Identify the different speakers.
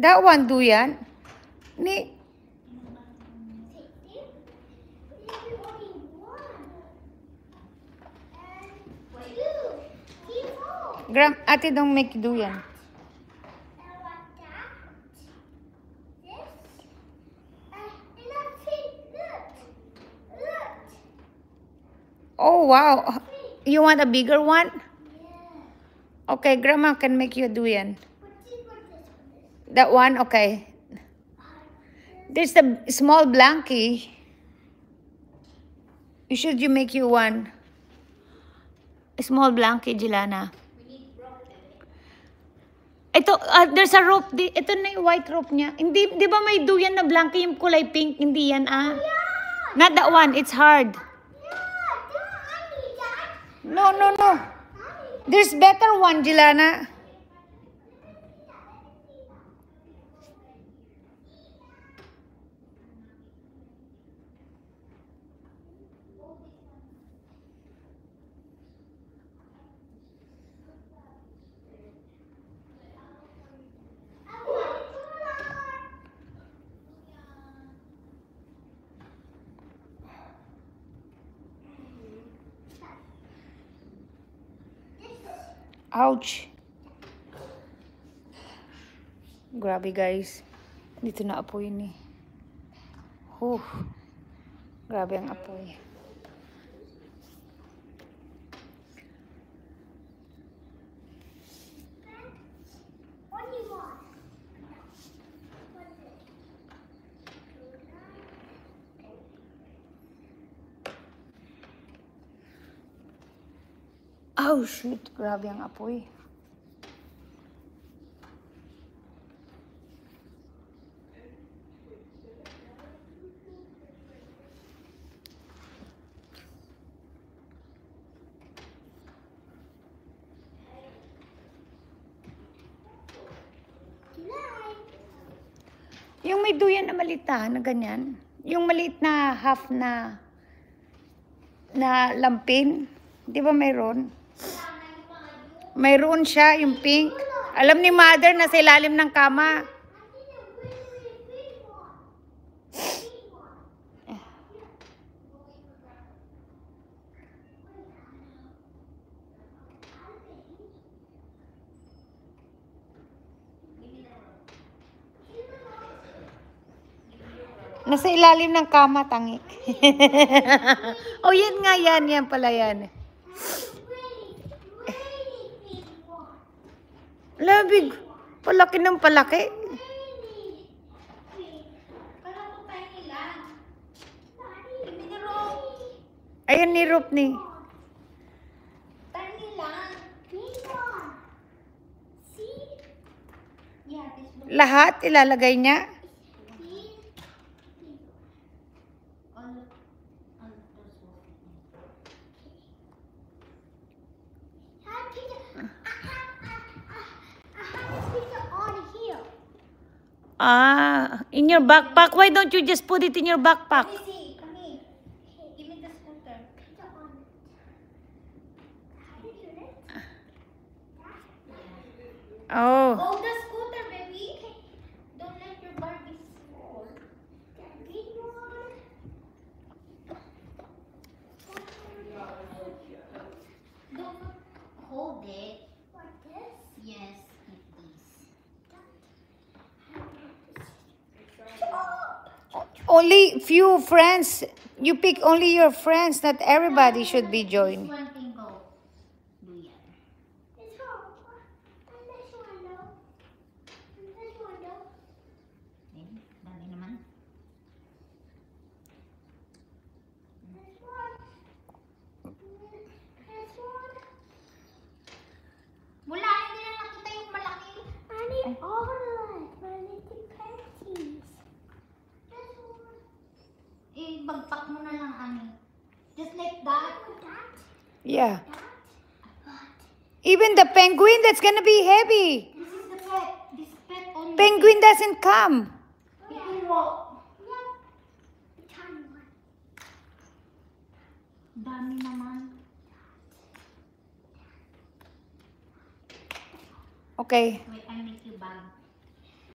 Speaker 1: That one duyan. Ni. Gram, ate don't make duyan. Oh wow. You want a bigger one? Okay, Grandma can make you a duyan. That one, okay. There's the small blankie. You make you one. A small blankie, Jelana. Ito, there's a rope. Ito na yung white rope niya. Hindi, di ba may duyan na blankie yung kulay pink? Hindi yan, ah. Not that one. It's hard. No. There's better one, Jelana. Ouch. Grabe guys. Dito na apoy ni. Grabe ang apoy. Oh shoot, grabe ang apoy. Yung may duyan na malita na ganyan. Yung maliit na half na lampin. Di ba mayroon? Mayroon siya, yung pink. Alam ni Mother na sa ilalim ng kama. Nasa ilalim ng kama, tangik. Oh, yan nga, yan pala yan. Labig. Palaki ng palaki. Ayan ni Rup ni. Lahat ilalagay niya. In your backpack. Why don't you just put it in your backpack?
Speaker 2: Let me see. Come here. Give me the scooter.
Speaker 1: Oh.
Speaker 2: Hold the scooter, baby. Don't let your Barbie fall. Don't hold it. Like this? Yes, like this.
Speaker 1: Only few friends. You pick only your friends. Not everybody should be joined.
Speaker 2: This one can go. Do yan.
Speaker 3: This one though. This one though.
Speaker 2: Dami naman.
Speaker 3: This one. This one.
Speaker 2: Wala, hindi na nakita yung malaki.
Speaker 3: I need all of it. I need the panties. This one.
Speaker 2: Bagpak mo na lang, Ani. Just like that.
Speaker 3: That.
Speaker 1: Yeah.
Speaker 3: That.
Speaker 1: Even the penguin, that's gonna be heavy.
Speaker 2: This is the pet. This pet only.
Speaker 1: Penguin doesn't come.
Speaker 2: It can walk.
Speaker 3: Yeah. The tiny one.
Speaker 2: Dami naman.
Speaker 1: Okay.